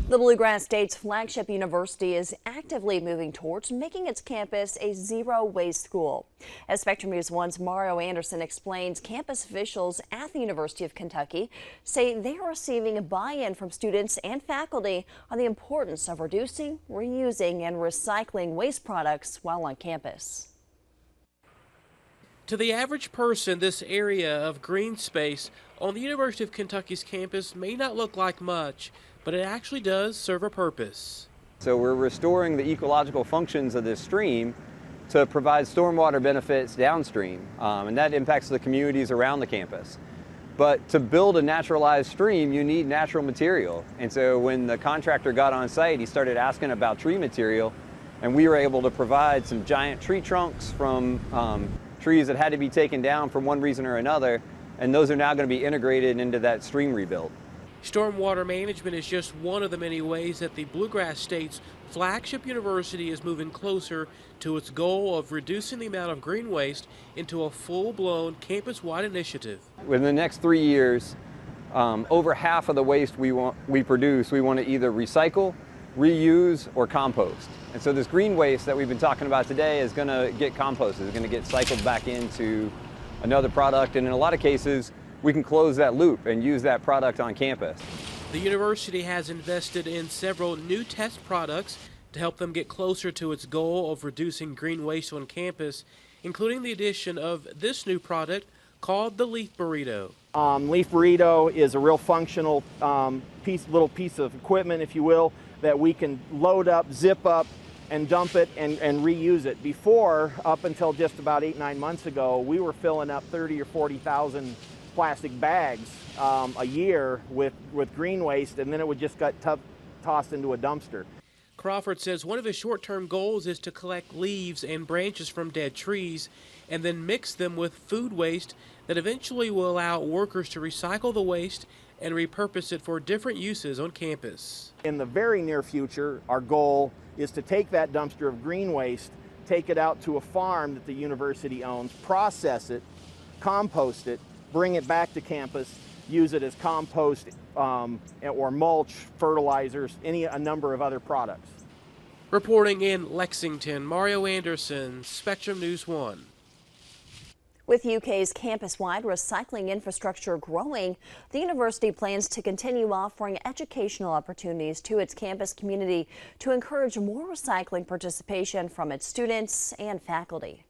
The Bluegrass State's flagship university is actively moving towards making its campus a zero-waste school. As Spectrum News 1's Mario Anderson explains, campus officials at the University of Kentucky say they are receiving buy-in from students and faculty on the importance of reducing, reusing, and recycling waste products while on campus. To the average person, this area of green space on the University of Kentucky's campus may not look like much, but it actually does serve a purpose. So we're restoring the ecological functions of this stream to provide stormwater benefits downstream, and that impacts the communities around the campus. But to build a naturalized stream, you need natural material. And so when the contractor got on site, he started asking about tree material, and we were able to provide some giant tree trunks from trees that had to be taken down for one reason or another, and those are now going to be integrated into that stream rebuild. Stormwater management is just one of the many ways that the Bluegrass State's flagship university is moving closer to its goal of reducing the amount of green waste into a full-blown campus-wide initiative. Within the next 3 years, over half of the waste we produce, we want to either recycle, reuse, or compost. And so this green waste that we've been talking about today is going to get composted, it's going to get cycled back into another product, and in a lot of cases, we can close that loop and use that product on campus. The university has invested in several new test products to help them get closer to its goal of reducing green waste on campus, including the addition of this new product called the Leaf Burrito. Leaf Burrito is a real functional little piece of equipment, if you will, that we can load up, zip up, and dump it and reuse it. Before, up until just about 8-9 months ago, we were filling up 30 or 40,000 plastic bags a year with green waste, and then it would just get tossed into a dumpster. Crawford says one of his short-term goals is to collect leaves and branches from dead trees and then mix them with food waste that eventually will allow workers to recycle the waste and repurpose it for different uses on campus. In the very near future, our goal is to take that dumpster of green waste, take it out to a farm that the university owns, process it, compost it, bring it back to campus, use it as compost or mulch, fertilizers, a number of other products. Reporting in Lexington, Mario Anderson, Spectrum News 1. With UK's campus-wide recycling infrastructure growing, the university plans to continue offering educational opportunities to its campus community to encourage more recycling participation from its students and faculty.